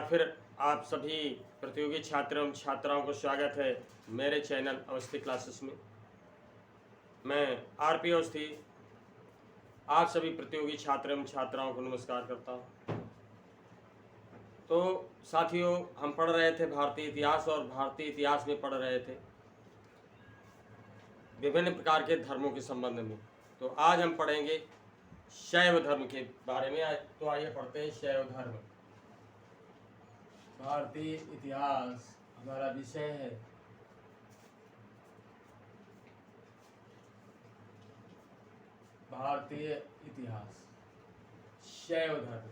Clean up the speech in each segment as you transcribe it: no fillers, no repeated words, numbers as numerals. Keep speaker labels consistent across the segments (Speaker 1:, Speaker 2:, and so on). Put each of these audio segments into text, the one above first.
Speaker 1: बार फिर आप सभी प्रतियोगी छात्र एवं छात्राओं को स्वागत है मेरे चैनल अवस्थी क्लासेस में। मैं आरपी अवस्थी आप सभी प्रतियोगी छात्र एवं छात्राओं को नमस्कार करता हूं। तो साथियों, हम पढ़ रहे थे भारतीय इतिहास और भारतीय इतिहास में पढ़ रहे थे विभिन्न प्रकार के धर्मों के संबंध में। तो आज हम पढ़ेंगे शैव धर्म के बारे में। तो आइए पढ़ते हैं शैव धर्म। भारतीय इतिहास हमारा विषय है। भारतीय इतिहास शैव धर्म।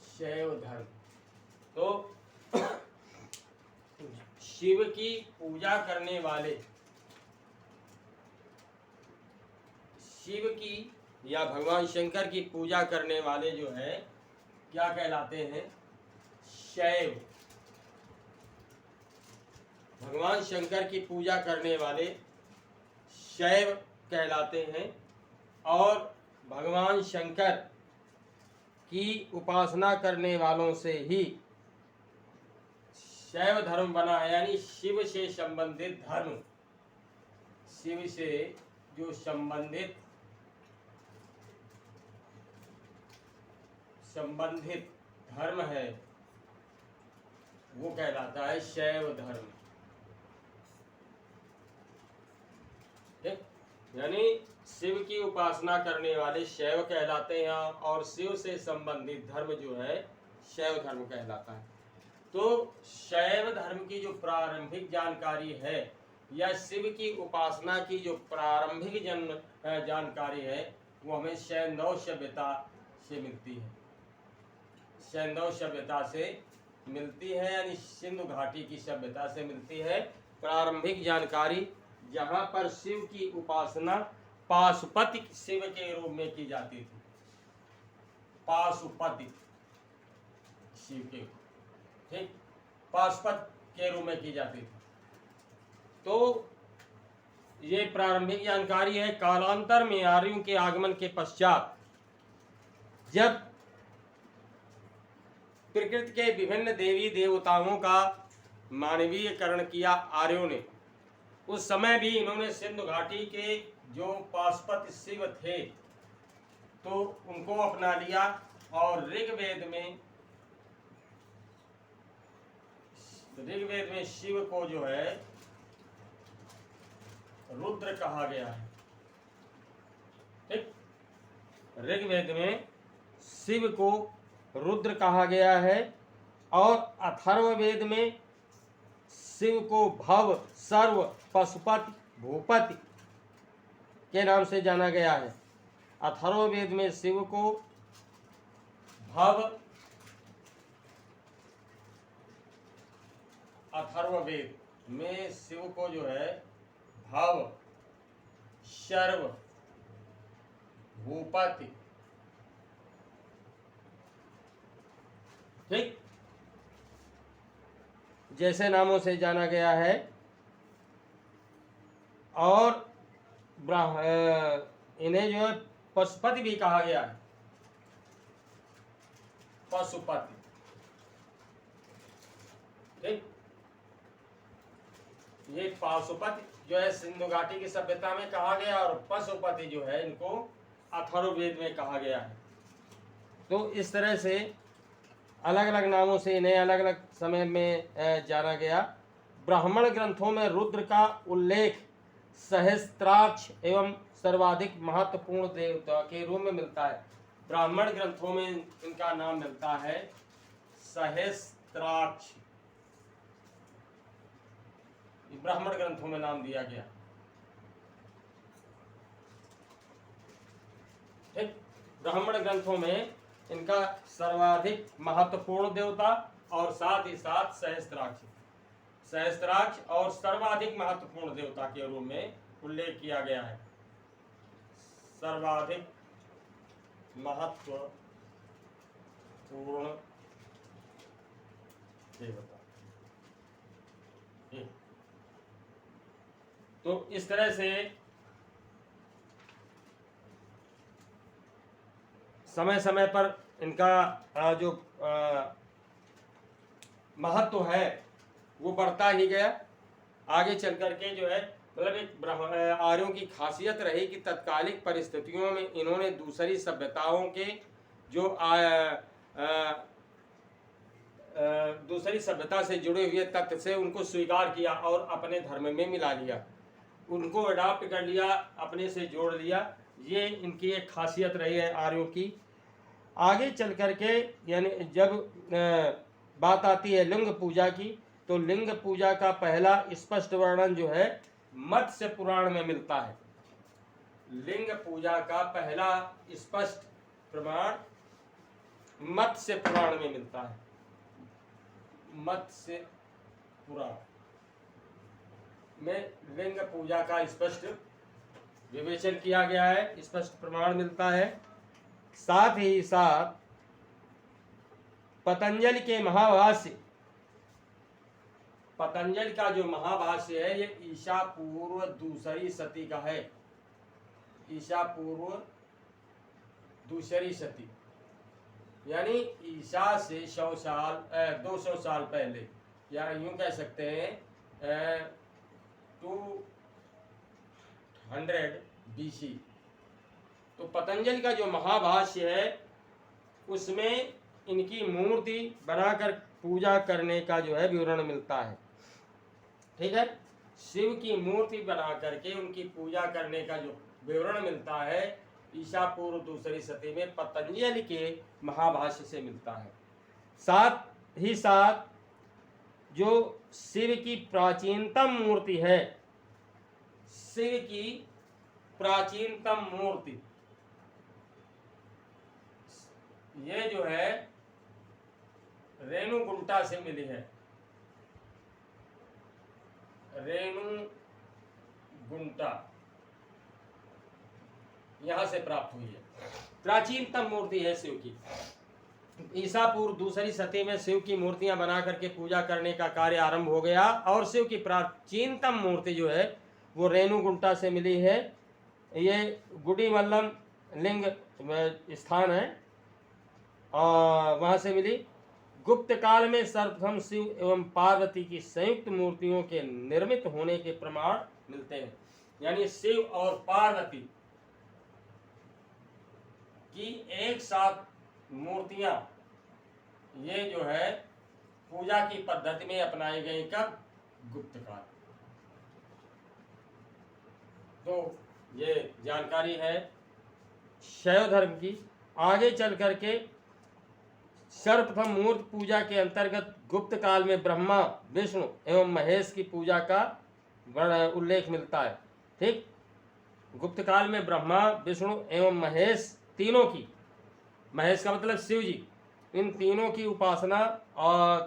Speaker 1: शैव धर्म तो शिव की पूजा करने वाले, शिव की या भगवान शंकर की पूजा करने वाले जो है क्या कहलाते हैं? शैव। भगवान शंकर की पूजा करने वाले शैव कहलाते हैं और भगवान शंकर की उपासना करने वालों से ही शैव धर्म बना है, यानी शिव से संबंधित धर्म। शिव से जो संबंधित धर्म है वो कहलाता है शैव धर्म। यानी शिव की उपासना करने वाले शैव कहलाते हैं और शिव से संबंधित धर्म जो है शैव धर्म कहलाता है। तो शैव धर्म की जो प्रारंभिक जानकारी है या शिव की उपासना की जो प्रारंभिक जानकारी है वो हमें सैंधव सभ्यता से मिलती है। सैंधव सभ्यता से मिलती है, यानी सिंधु घाटी की सभ्यता से मिलती है प्रारंभिक जानकारी, जहाँ पर शिव की उपासना पाशुपति शिव के रूप में की जाती थी। पाशुपति शिव के, ठीक, पाशुपत के रूप में की जाती थी। तो ये प्रारंभिक जानकारी है। कालांतर में आर्यों के आगमन के पश्चात जब प्रकृति के विभिन्न देवी देवताओं का मानवीयकरण किया आर्यों ने, उस समय भी इन्होंने सिंधु घाटी के जो पाशुपत शिव थे तो उनको अपना लिया और ऋग्वेद में शिव को जो है रुद्र कहा गया है। ठीक, ऋग्वेद में शिव को रुद्र कहा गया है और अथर्ववेद में शिव को भव, सर्व, पशुपति, भूपति के नाम से जाना गया है। अथर्ववेद में शिव को भव, अथर्ववेद में शिव को जो है भव, सर्व, भूपति, ठीक, जैसे नामों से जाना गया है। और इन्हें जो है पशुपति भी कहा गया है। पशुपति, ठीक, ये पाशुपति जो है सिंधु घाटी की सभ्यता में कहा गया और पशुपति जो है इनको अथर्ववेद में कहा गया है। तो इस तरह से अलग अलग नामों से इन्हें अलग अलग समय में जाना गया। ब्राह्मण ग्रंथों में रुद्र का उल्लेख सहस्त्राक्ष एवं सर्वाधिक महत्वपूर्ण देवता के रूप में मिलता है। ब्राह्मण ग्रंथों में इनका नाम मिलता है सहस्त्राक्ष। ब्राह्मण ग्रंथों में नाम दिया गया, ठीक। ब्राह्मण ग्रंथों में इनका सर्वाधिक महत्वपूर्ण देवता और साथ ही साथ सहस्त्राक्ष और सर्वाधिक महत्वपूर्ण देवता के रूप में उल्लेख किया गया है। सर्वाधिक महत्वपूर्ण देवता। तो इस तरह से समय समय पर इनका जो महत्व है वो बढ़ता ही गया। आगे चल करके जो है मतलब एक आर्यों की खासियत रही कि तत्कालिक परिस्थितियों में इन्होंने दूसरी सभ्यताओं के जो दूसरी सभ्यता से जुड़े हुए तथ्य से उनको स्वीकार किया और अपने धर्म में मिला लिया, उनको अडॉप्ट कर लिया, अपने से जोड़ लिया। ये इनकी एक खासियत रही है आर्यों की। आगे चल करके यानी जब बात आती है लिंग पूजा की, तो लिंग पूजा का पहला स्पष्ट वर्णन जो है मत्स्य पुराण में मिलता है। लिंग पूजा का पहला स्पष्ट प्रमाण मत्स्य पुराण में मिलता है। मत्स्य पुराण में लिंग पूजा का स्पष्ट विवेचन किया गया है, स्पष्ट प्रमाण मिलता है। साथ ही साथ पतंजलि के महाभाष्य, पतंजलि का जो महाभाष्य है ये ईसा पूर्व दूसरी सदी का है। ईसा पूर्व दूसरी सदी यानी ईसा से 100 साल 200 साल पहले, या यूं कह सकते हैं 200 BC। तो पतंजलि का जो महाभाष्य है उसमें इनकी मूर्ति बनाकर पूजा करने का जो है विवरण मिलता है। ठीक है, शिव की मूर्ति बना करके उनकी पूजा करने का जो विवरण मिलता है ईसा पूर्व दूसरी सदी में पतंजलि के महाभाष्य से मिलता है। साथ ही साथ जो शिव की प्राचीनतम मूर्ति है, शिव की प्राचीनतम मूर्ति ये जो है रेणुगुंटा से मिली है। रेणुगुंटा यहां से प्राप्त हुई है, प्राचीनतम मूर्ति है शिव की। ईसा पूर्व दूसरी सदी में शिव की मूर्तियां बना करके पूजा करने का कार्य आरंभ हो गया और शिव की प्राचीनतम मूर्ति जो है वो रेणुगुंटा से मिली है। ये गुडीमल्लम लिंग स्थान है और वहां से मिली। गुप्त काल में सर्वप्रथम शिव एवं पार्वती की संयुक्त मूर्तियों के निर्मित होने के प्रमाण मिलते हैं। यानी शिव और पार्वती की एक साथ मूर्तियां ये जो है पूजा की पद्धति में अपनाई गई कब? गुप्त काल। तो ये जानकारी है शैव धर्म की। आगे चल करके सर्वप्रथम मूर्ति पूजा के अंतर्गत गुप्त काल में ब्रह्मा, विष्णु एवं महेश की पूजा का उल्लेख मिलता है। ठीक, गुप्त काल में ब्रह्मा, विष्णु एवं महेश तीनों की, महेश का मतलब शिव जी, इन तीनों की उपासना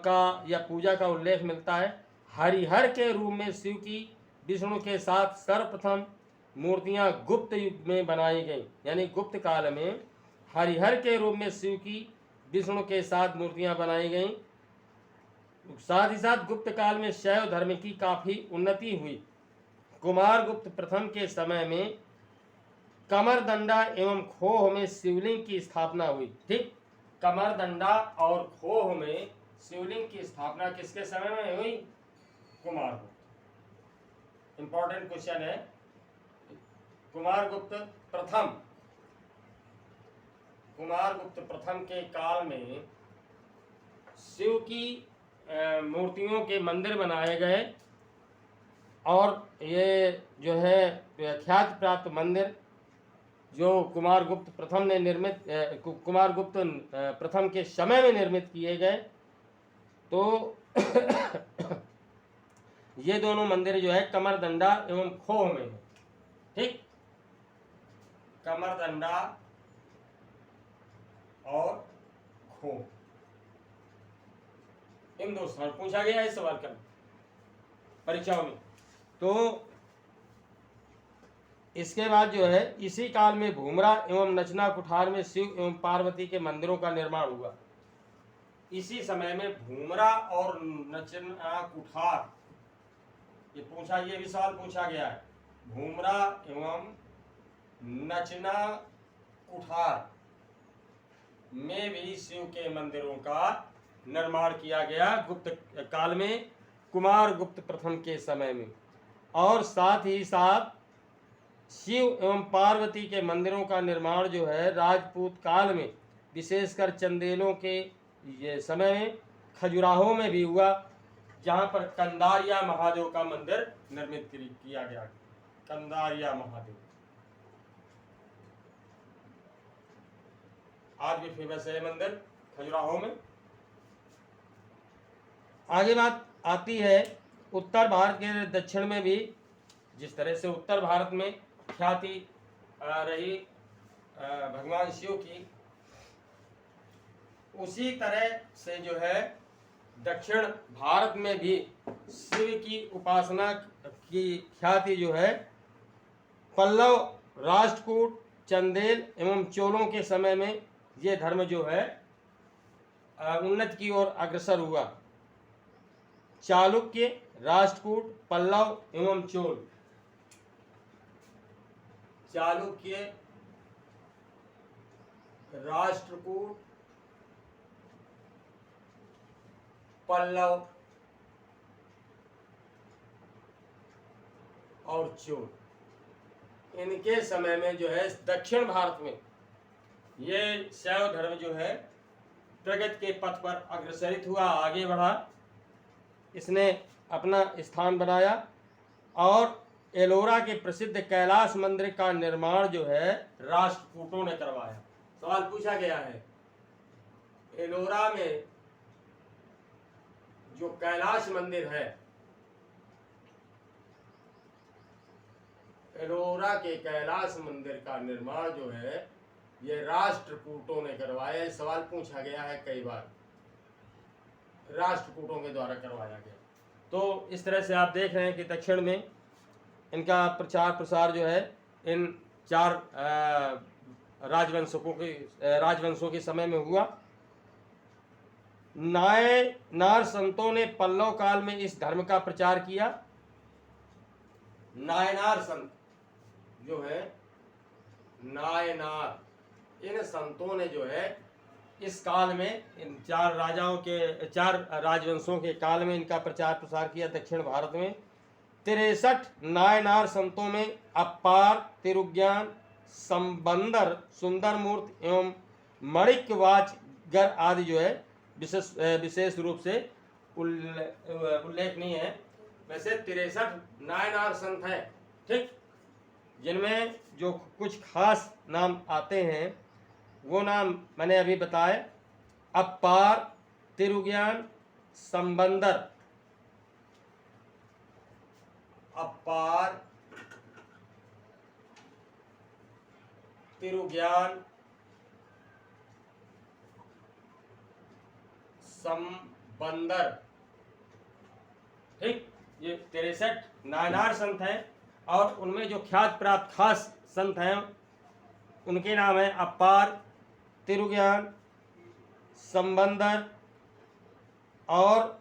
Speaker 1: का या पूजा का उल्लेख मिलता है। हरिहर के रूप में शिव की विष्णु के साथ सर्वप्रथम मूर्तियां गुप्त युग में बनाई गई। यानी गुप्त काल में हरिहर के रूप में शिव की विष्णु के साथ मूर्तियां बनाई गईं। साथ ही साथ गुप्त काल में शैव धर्म की काफी उन्नति हुई। कुमारगुप्त प्रथम के समय में कमरदंडा एवं खोह में शिवलिंग की स्थापना हुई। ठीक, कमरदंडा और खोह में शिवलिंग की स्थापना किसके समय में हुई? कुमारगुप्त। इंपॉर्टेंट क्वेश्चन है। कुमारगुप्त प्रथम के काल में शिव की मूर्तियों के मंदिर बनाए गए और ये जो है ख्याति प्राप्त मंदिर जो कुमारगुप्त प्रथम ने निर्मित कुमारगुप्त प्रथम के समय में निर्मित किए गए। तो ये दोनों मंदिर जो है कमरदंडा एवं खोह में है। ठीक, कमरदंडा और खोह, इन दो स्थान पूछा गया है सवाल का परीक्षाओं में। तो इसके बाद जो है इसी काल में भूमरा एवं नचना कुठार में शिव एवं पार्वती के मंदिरों का निर्माण हुआ। इसी समय में भूमरा और नचना कुठार, ये पूछा, ये भी सवाल पूछा गया है। भूमरा एवं नचना कुठार में भी शिव के मंदिरों का निर्माण किया गया गुप्त काल में, कुमार गुप्त प्रथम के समय में। और साथ ही साथ शिव एवं पार्वती के मंदिरों का निर्माण जो है राजपूत काल में, विशेषकर चंदेलों के ये समय में खजुराहो में भी हुआ, जहाँ पर कंदारिया महादेव का मंदिर निर्मित किया गया। कंदारिया महादेव आज भी फेमस है मंदिर खजुराहो में। आगे बात आती है उत्तर भारत के दक्षिण में भी, जिस तरह से उत्तर भारत में ख्याति रही भगवान शिव की, उसी तरह से जो है दक्षिण भारत में भी शिव की उपासना की ख्याति जो है पल्लव, राष्ट्रकूट, चंदेल एवं चोलों के समय में ये धर्म जो है उन्नति की ओर अग्रसर हुआ। चालुक्य, राष्ट्रकूट, पल्लव एवं चोल। चालुक्य, राष्ट्रकूट, पल्लव और चोल, इनके समय में जो है दक्षिण भारत में ये शैव धर्म जो है प्रगति के पथ पर अग्रसरित हुआ, आगे बढ़ा, इसने अपना स्थान बनाया। और एलोरा के प्रसिद्ध कैलाश मंदिर का निर्माण जो है राष्ट्रकूटों ने करवाया। सवाल पूछा गया है, एलोरा में जो कैलाश मंदिर है, एलोरा के कैलाश मंदिर का निर्माण जो है ये राष्ट्रकूटों ने करवाया। सवाल पूछा गया है कई बार, राष्ट्रकूटों के द्वारा करवाया गया। तो इस तरह से आप देख रहे हैं कि दक्षिण में इनका प्रचार प्रसार जो है इन चार राजवंशों के समय में हुआ। नायनार संतों ने पल्लव काल में इस धर्म का प्रचार किया। नायनार संत जो है, नायनार, इन संतों ने जो है इस काल में, इन चार राजवंशों के काल में इनका प्रचार प्रसार किया दक्षिण भारत में। 63 नायनार संतों में अपार, तिरुज्ञान, संबंदर, सुंदरमूर्ति एवं मणिकवाचगर आदि जो है विशेष रूप से उल्लेखनीय है। वैसे 63 नायनार संत हैं, ठीक, जिनमें जो कुछ खास नाम आते हैं वो नाम मैंने अभी बताए। अपार, तिरुज्ञान, संबंदर, अपार, तिरुज्ञान, संबंदर, ठीक, ये 63 नायनार संत हैं। और उनमें जो ख्यात प्राप्त खास संत हैं उनके नाम है अपार, तिरुज्ञान, संबंदर और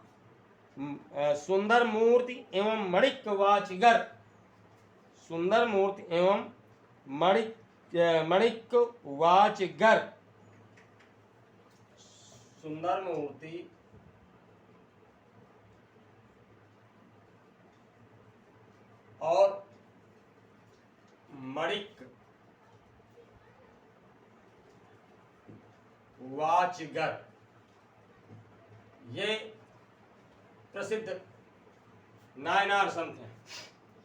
Speaker 1: सुंदर मूर्ति एवं मणिकवाचगर। सुंदर मूर्ति एवं मणिकवाचगर। सुंदर मूर्ति और मणिकवाचगर, ये प्रसिद्ध नायनार संत हैं,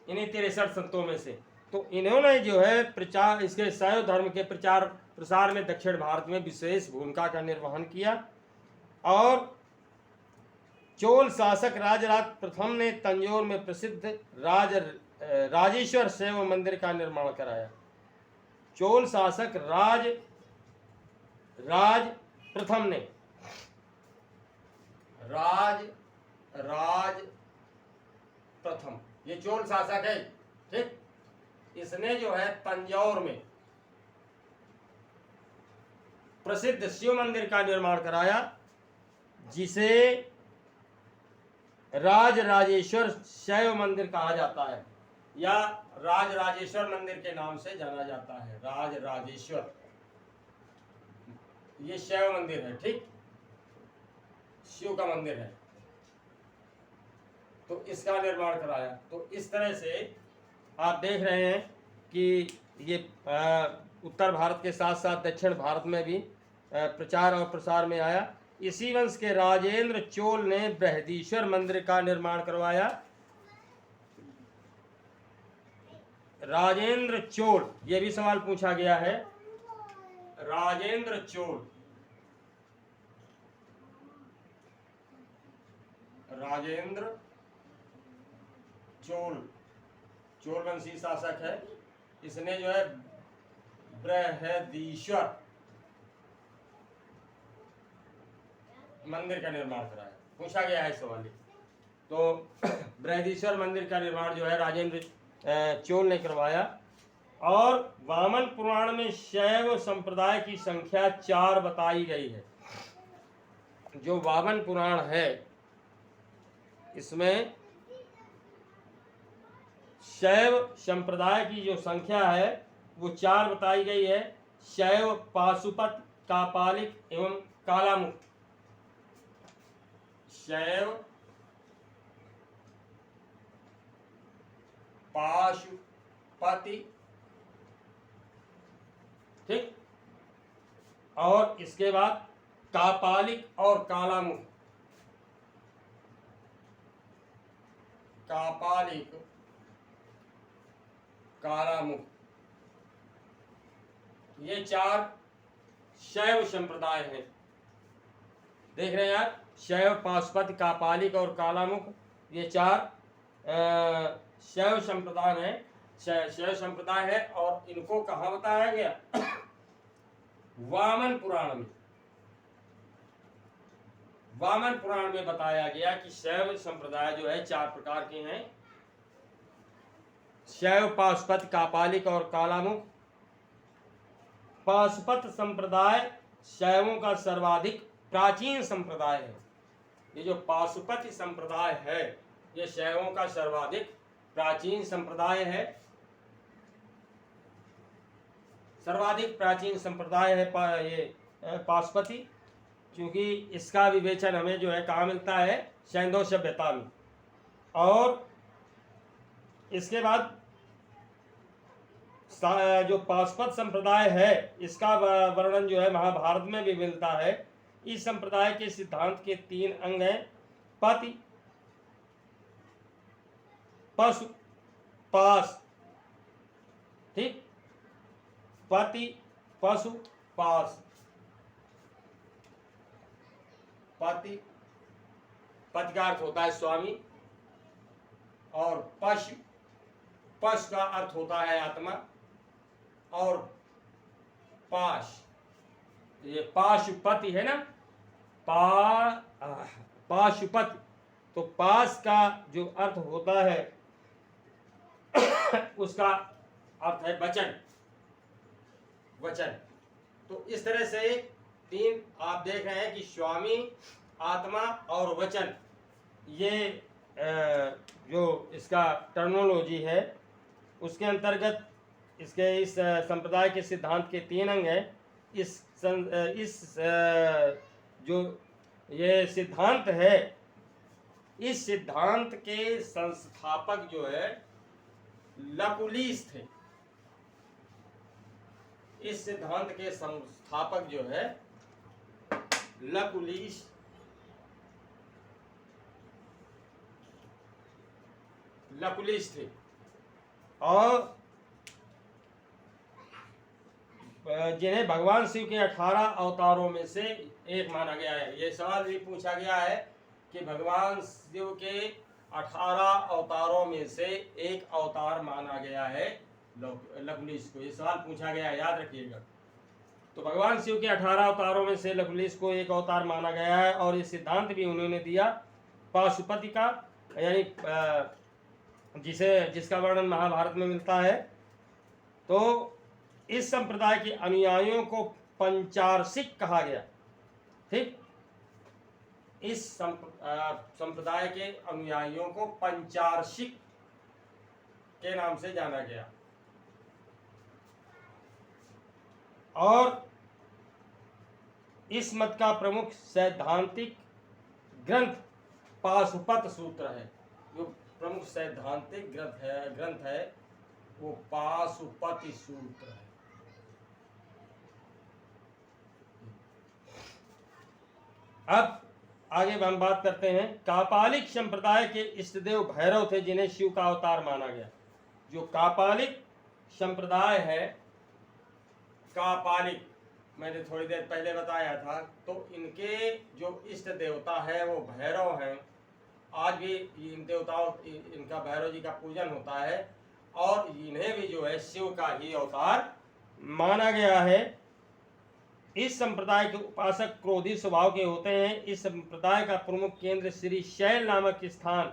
Speaker 1: इन्हीं 63 संतों में से। तो इन्होंने जो है प्रचार, इसके शैव धर्म के प्रचार प्रसार में दक्षिण भारत में विशेष भूमिका का निर्वहन किया। और चोल शासक राजराज प्रथम ने तंजौर में प्रसिद्ध राजेश्वर शैव मंदिर का निर्माण कराया। चोल शासक राज प्रथम ने, राज प्रथम, ये चोल शासक है, ठीक, इसने जो है तंजौर में प्रसिद्ध शिव मंदिर का निर्माण कराया, जिसे राजेश्वर शैव मंदिर कहा जाता है या राजेश्वर मंदिर के नाम से जाना जाता है। राजेश्वर, ये शैव मंदिर है, ठीक, शिव का मंदिर है, तो इसका निर्माण कराया। तो इस तरह से आप देख रहे हैं कि ये उत्तर भारत के साथ साथ दक्षिण भारत में भी प्रचार और प्रसार में आया। इसी वंश के राजेंद्र चोल ने बृहदीश्वर मंदिर का निर्माण करवाया। राजेंद्र चोल, ये भी सवाल पूछा गया है। राजेंद्र चोल, राजेंद्र चोल, चोल वंशी शासक है। इसने जो है बृहदीश्वर मंदिर का निर्माण कराया, पूछा गया है सवाल। तो बृहदीश्वर मंदिर का निर्माण जो है राजेंद्र चोल ने करवाया। और वामन पुराण में शैव संप्रदाय की संख्या 4 बताई गई है। जो वामन पुराण है इसमें शैव संप्रदाय की जो संख्या है वो 4 बताई गई है। शैव, पाशुपत, कापालिक एवं कालामुख। शैव, पाशुपति, ठीक, और इसके बाद कापालिक और कालामुख। कापालिक, कालामुख, ये 4 शैव संप्रदाय हैं। देख रहे हैं आप, शैव, पाशुपति, कापालिक और कालामुख, ये 4 शैव संप्रदाय हैं। शैव संप्रदाय है। और इनको कहाँ बताया गया? वामन पुराण में। वामन पुराण में बताया गया कि शैव संप्रदाय जो है 4 प्रकार के हैं। शैव, पाशुपत, कापालिक और कालामुख। पाशुपत संप्रदाय शैवों का सर्वाधिक प्राचीन संप्रदाय है। ये जो पाशुपत संप्रदाय है ये शैवों का सर्वाधिक प्राचीन संप्रदाय है। सर्वाधिक प्राचीन संप्रदाय है ये पाशुपति, क्योंकि इसका विवेचन हमें जो है कहाँ मिलता है? सैंधव सभ्यता में। और इसके बाद जो पाशुपत संप्रदाय है इसका वर्णन जो है महाभारत में भी मिलता है। इस संप्रदाय के सिद्धांत के 3 अंग हैं: पति, पशु, पास, ठीक, पति, पशु, पास। पति, पति का अर्थ होता है स्वामी, और पशु, पशु का अर्थ होता है आत्मा, और पाश, ये पाशुपति है ना, पाशुपति, तो पास का जो अर्थ होता है उसका अर्थ है वचन, वचन। तो इस तरह से 3 आप देख रहे हैं कि स्वामी, आत्मा और वचन, ये जो इसका टर्मिनोलॉजी है उसके अंतर्गत इसके इस संप्रदाय के सिद्धांत के 3 अंग हैं। इस जो ये सिद्धांत है, इस सिद्धांत के संस्थापक जो है लकुलिस थे। इस सिद्धांत के संस्थापक जो है लकुलिस, लकुलिस थे। और जिन्हें भगवान शिव के 18 अवतारों में से एक माना गया है। ये सवाल भी पूछा गया है कि भगवान शिव के 18 अवतारों में से एक अवतार माना गया है लकुलिस को। ये सवाल पूछा गया है, याद रखिएगा। तो भगवान शिव के 18 अवतारों में से लकुलिस को एक अवतार माना गया है। और ये सिद्धांत भी उन्होंने दिया पाशुपति का, यानी जिसका वर्णन महाभारत में मिलता है। तो इस संप्रदाय के अनुयायियों को पंचार्षिक कहा गया, ठीक। इस संप्रदाय के अनुयायियों को पंचार्षिक के नाम से जाना गया। और इस मत का प्रमुख सैद्धांतिक ग्रंथ पाशुपत सूत्र है। जो प्रमुख सैद्धांतिक ग्रंथ है वो पाशुपति सूत्र है। अब आगे हम बात करते हैं, कापालिक संप्रदाय के इष्टदेव भैरव थे जिन्हें शिव का अवतार माना गया। जो कापालिक संप्रदाय है, कापालिक मैंने थोड़ी देर पहले बताया था, तो इनके जो इष्ट देवता है वो भैरव हैं। आज भी इन देवताओं इनका भैरव जी का पूजन होता है और इन्हें भी जो है शिव का ही अवतार माना गया है। इस संप्रदाय के उपासक क्रोधी स्वभाव के होते हैं। इस संप्रदाय का प्रमुख केंद्र श्री शैल नामक स्थान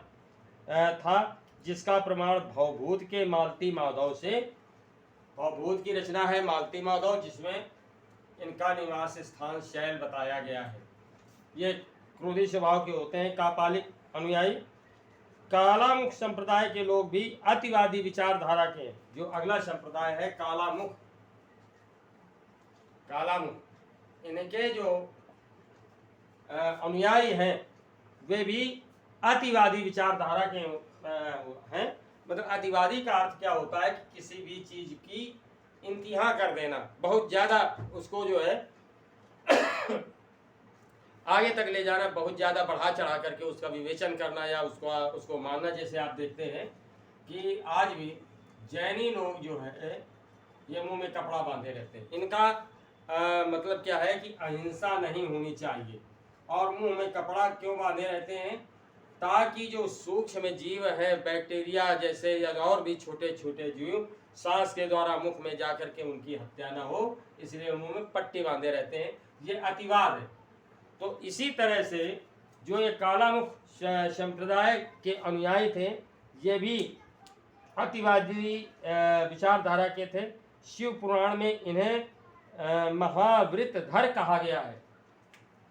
Speaker 1: था, जिसका प्रमाण भवभूत के मालती माधव से, भवभूत की रचना है मालती माधव, जिसमें इनका निवास स्थान शैल बताया गया है। ये क्रोधी स्वभाव के होते हैं, कापालिक अनुयायी। कालामुख संप्रदाय के लोग भी अतिवादी विचारधारा के हैं। जो अगला संप्रदाय है कालामुख, कालामुख इनके जो अनुयायी हैं वे भी अतिवादी विचारधारा के हैं। मतलब अतिवादी का अर्थ क्या होता है कि किसी भी चीज की इंतहा कर देना, बहुत ज्यादा उसको जो है आगे तक ले जाना, बहुत ज्यादा बढ़ा चढ़ा करके उसका विवेचन करना या उसको मानना। जैसे आप देखते हैं कि आज भी जैनी लोग जो है ये मुंह में कपड़ा बांधे रहते हैं। इनका मतलब क्या है कि अहिंसा नहीं होनी चाहिए। और मुंह में कपड़ा क्यों बांधे रहते हैं? ताकि जो सूक्ष्म जीव है, बैक्टीरिया जैसे या और भी छोटे छोटे जीव सांस के द्वारा मुख में जा करके उनकी हत्या न हो, इसलिए मुंह में पट्टी बांधे रहते हैं। ये अतिवाद है। तो इसी तरह से जो ये कालामुख संप्रदाय के अनुयायी थे, ये भी अतिवादी विचारधारा के थे। शिव पुराण में इन्हें महावृतधर कहा गया है।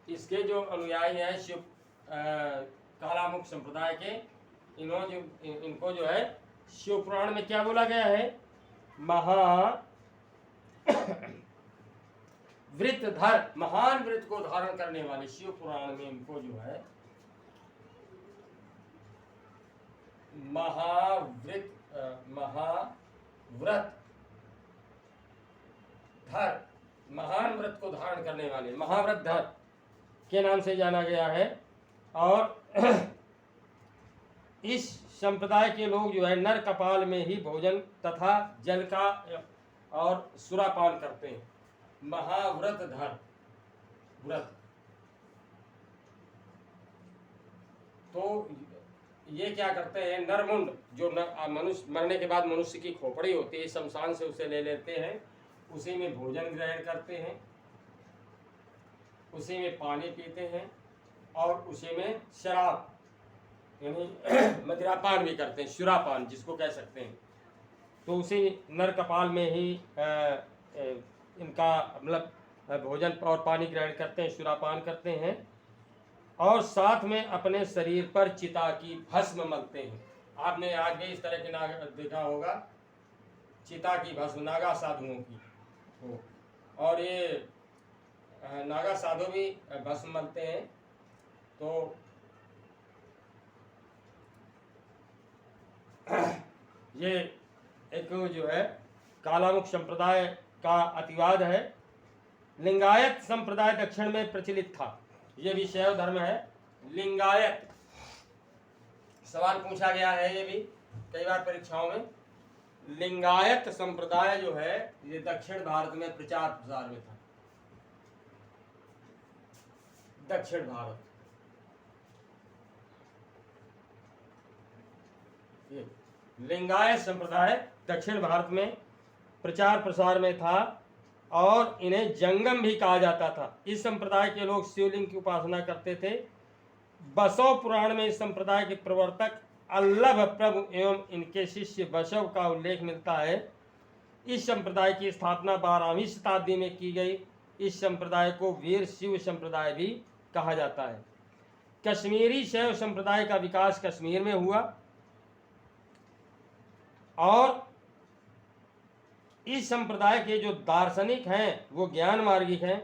Speaker 1: इसके जो अनुयायी हैं शिव कालामुख संप्रदाय के, इनको जो है शिव पुराण में क्या बोला गया है? वृतधर, महान वृत को धारण करने वाले। शिव पुराण में इनको जो है महाव्रत धर, महान व्रत को धारण करने वाले महाव्रत धर के नाम से जाना गया है। और इस संप्रदाय के लोग जो है नर कपाल में ही भोजन तथा जल का और सुरापान करते हैं। महाव्रत धर व्रत, तो ये क्या करते हैं? नरमुंड, जो मनुष्य मरने के बाद मनुष्य की खोपड़ी होती है, शमशान से उसे ले लेते हैं, उसी में भोजन ग्रहण करते हैं, उसी में पानी पीते हैं और उसी में शराब यानी मदिरापान भी करते हैं, शुरापान जिसको कह सकते हैं। तो उसी नर कपाल में ही इनका मतलब भोजन और पानी ग्रहण करते हैं, शुरापान करते हैं और साथ में अपने शरीर पर चिता की भस्म मलते हैं। आपने आज भी इस तरह के नाग देखा होगा, चिता की भस्म नागा साधुओं की हो, और ये नागा साधु भी भस्म मलते हैं। तो ये एक जो है कालामुख संप्रदाय का अतिवाद है। लिंगायत संप्रदाय दक्षिण में प्रचलित था। ये भी शैव धर्म है। लिंगायत सवाल पूछा गया है, ये भी कई बार परीक्षाओं में। लिंगायत संप्रदाय जो है ये दक्षिण भारत में प्रचार प्रसार में था। दक्षिण भारत, ये लिंगायत संप्रदाय दक्षिण भारत में प्रचार प्रसार में था और इन्हें जंगम भी कहा जाता था। इस संप्रदाय के लोग शिवलिंग की उपासना करते थे। बसव पुराण में इस संप्रदाय के प्रवर्तक अल्लभ प्रभु एवं इनके शिष्य बसव का उल्लेख मिलता है। इस संप्रदाय की स्थापना 12वीं शताब्दी में की गई। इस संप्रदाय को वीर शिव संप्रदाय भी कहा जाता है। कश्मीरी शैव संप्रदाय का विकास कश्मीर में हुआ और इस संप्रदाय के जो दार्शनिक हैं वो ज्ञान मार्गिक हैं।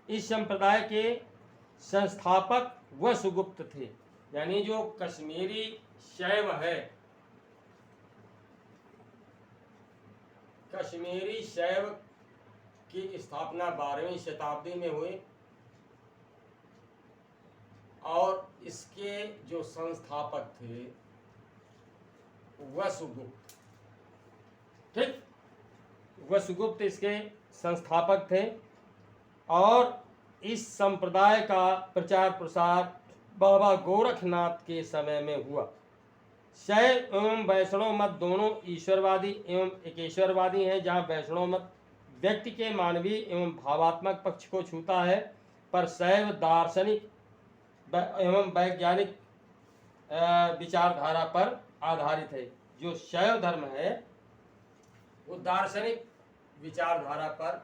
Speaker 1: इस संप्रदाय के संस्थापक वसुगुप्त थे। यानी जो कश्मीरी शैव है, कश्मीरी शैव की स्थापना 12वीं शताब्दी में हुई और इसके जो संस्थापक थे वसुगुप्त। ठीक, वसुगुप्त इसके संस्थापक थे और इस संप्रदाय का प्रचार प्रसार बाबा गोरखनाथ के समय में हुआ। शैव एवं वैष्णव मत दोनों ईश्वरवादी एवं एकेश्वरवादी हैं, जहाँ वैष्णव मत व्यक्ति के मानवीय एवं भावात्मक पक्ष को छूता है, पर शैव दार्शनिक एवं वैज्ञानिक विचारधारा पर आधारित है। जो शैव धर्म है वो दार्शनिक विचारधारा पर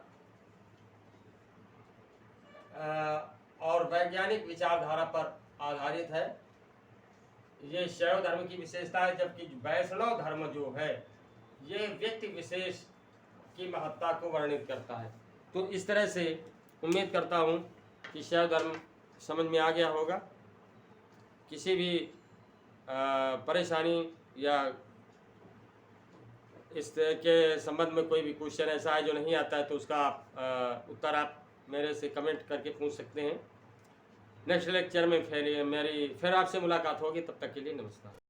Speaker 1: और वैज्ञानिक विचारधारा पर आधारित है। ये शैव धर्म की विशेषता है, जबकि वैष्णव धर्म जो है ये व्यक्ति विशेष की महत्ता को वर्णित करता है। तो इस तरह से उम्मीद करता हूँ कि शैव धर्म समझ में आ गया होगा। किसी भी परेशानी या इस के संबंध में कोई भी क्वेश्चन ऐसा है जो नहीं आता है तो उसका उत्तर आप मेरे से कमेंट करके पूछ सकते हैं। नेक्स्ट लेक्चर में फिर आपसे मुलाकात होगी। तब तक के लिए नमस्कार।